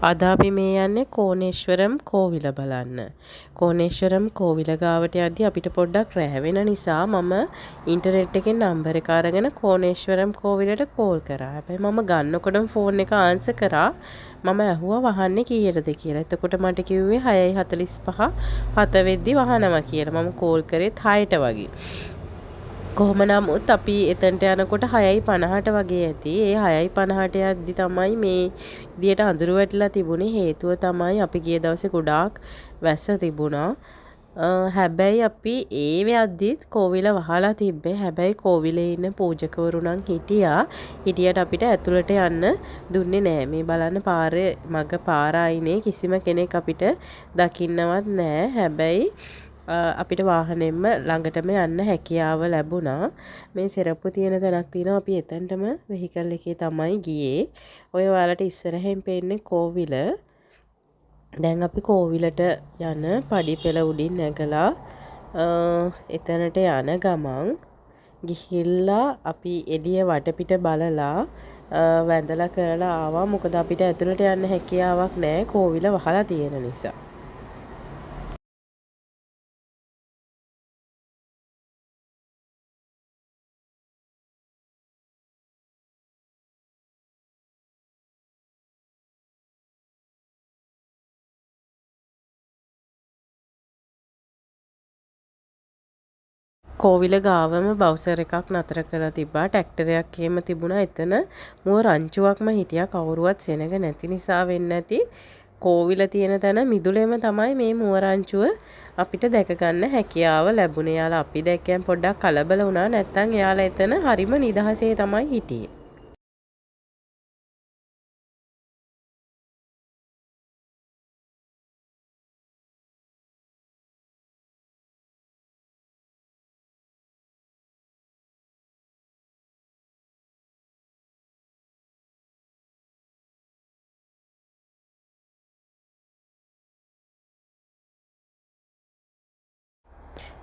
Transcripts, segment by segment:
අද අපි මේ යන්නේ කෝණේශ්වරම් කෝවිල බලන්න. කෝණේශ්වරම් කෝවිල ගාවට යද්දී අපිට පොඩ්ඩක් රැ වෙන නිසා මම ඉන්ටර්නෙට් එකෙන් නම්බර් එක අරගෙන කෝණේශ්වරම් කෝවිලට කෝල් කරා. හැබැයි මම ගන්නකොටම ෆෝන් එක ආන්සර් කරා. මම ඇහුවා වහන්නේ කීයටද කියලා. එතකොට මට කිව්වේ 6:45 7 වෙද්දි වහනවා කියලා. මම කෝල් කරේත් 6ට වගේ. කොහොම නමුත් අපි එතනට යනකොට 6:50ට වගේ ඇති. ඒ 6:50ට යද්දි තමයි මේ විදියට අඳුර වැටිලා තිබුණේ. හේතුව තමයි අපි ගිය දවසේ ගොඩාක් වැස්ස තිබුණා. හැබැයි අපි ඒ යද්දිත් කෝවිල වහලා තිබ්බේ. හැබැයි කෝවිලේ ඉන්න පූජකවරු නම් හිටියට අපිට ඇතුළට යන්න දුන්නේ නෑ. මේ බලන්න පාරේ මග පාර අයිනේ කිසිම කෙනෙක් අපිට දකින්නවත් නෑ. හැබැයි අපිට වාහනෙන්ම ළඟටම යන්න හැකියාව ලැබුණා. මේ සෙරප්පු තියෙන තැනක් තියෙනවා. අපි එතනටම වෙහිකල් එකේ තමයි ගියේ. ඔය ඔයාලට ඉස්සරහින් පේන්නේ කෝවිල. දැන් අපි කෝවිලට යන පඩිපෙළ උඩින් නැගලා එතනට යන ගමන් ගිහිල්ලා අපි එළිය වටපිට බලලා වැඳලා කරලා ආවා. මොකද අපිට ඇතුළට යන්න හැකියාවක් නැහැ කෝවිල වහලා තියෙන නිසා. කෝවිල ගාවම බවුසර් එකක් නතර කරලා තිබ්බා. ට්‍රැක්ටරයක් එහෙම තිබුණා. එතන මුව රංචුවක්ම හිටියා. කවුරුවත් සෙනග නැති නිසා වෙන්නේ නැති. කෝවිල තියෙන තැන මිදුලේම තමයි මේ මුව රංචුව අපිට දැක ගන්න හැකියාව ලැබුණේ. යාලා අපි දැක්කම පොඩ්ඩක් කලබල වුණා. නැත්තම් එයාලා එතන හරිම නිදහසේ තමයි හිටියේ.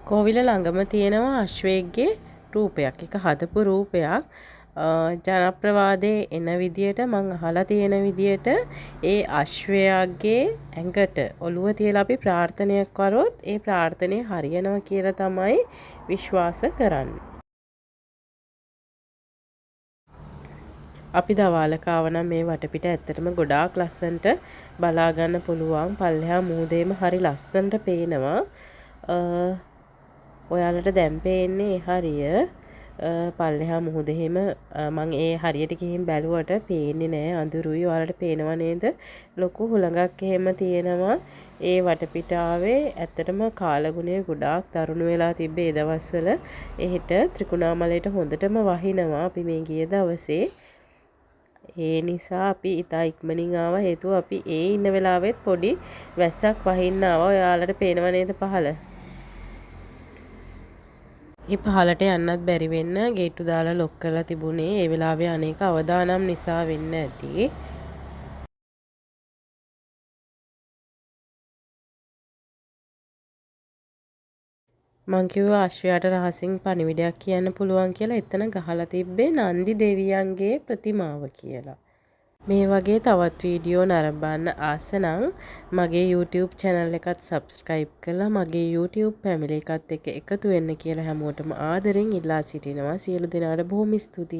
කෝවිල ළඟම තියෙනවා අශ්වයෙක්ගේ රූපයක්. එක හදපු රූපයක්. ජනප්‍රවාදයේ එන විදියට මං අහලා තියෙන විදියට ඒ අශ්වයාගේ ඇඟට ඔළුව තියලා අපි ප්‍රාර්ථනයක් කරොත් ඒ ප්‍රාර්ථනය හරියනවා කියලා තමයි විශ්වාස කරන්නේ. අපි දවාලක ආවනම් මේ වටපිට ඇත්තටම ගොඩාක් ලස්සනට බලා ගන්න පුළුවන්. පල්ලෙහා මූදේම හරි ලස්සනට පේනවා. ඔයාලට දැන් පේන්නේ හරිය පල්ලෙහා මුහුදෙහිම මං ඒ හරියට ගිහින් බැලුවට පේන්නේ නෑ අඳුරුයි. ඔයාලට පේනව නේද? ලොකු හුළඟක් එහෙම තියෙනවා. ඒ වටපිටාවේ ඇත්තටම කාලගුණය ගොඩාක් තරුණ වෙලා තිබ්බේ ඒ දවස්වල. එහෙට ත්‍රිකුණාමලයට හොඳටම වහිනවා අපි මේ ගිය දවසේ. ඒ නිසා අපි ඉතා ඉක්මනින් ආවා. හේතුව අපි ඒ ඉන්න වෙලාවෙත් පොඩි වැස්සක් වහින්න ආවා. ඔයාලට පේනව නේද පහළ? ඒ පහලට යන්නත් බැරි වෙන්න ගේට්ටු දාලා ලොක් කරලා තිබුණේ. ඒ වෙලාවේ අනේක අවදානම් නිසා වෙන්න ඇති. මං කිව්වා අශ්වයාට රහසින් පණිවිඩයක් කියන්න පුළුවන් කියලා. එතන ගහලා තිබ්බේ නන්දි දෙවියන්ගේ ප්‍රතිමාව කියලා. මේ වගේ තවත් වීඩියෝ නරඹන්න ආස නම් මගේ YouTube channel එකත් subscribe කරලා මගේ YouTube family එකත් එක්ක එකතු වෙන්න කියලා හැමෝටම ආදරෙන් ඉල්ලා සිටිනවා. සියලු දෙනාට බොහොම ස්තුතියි.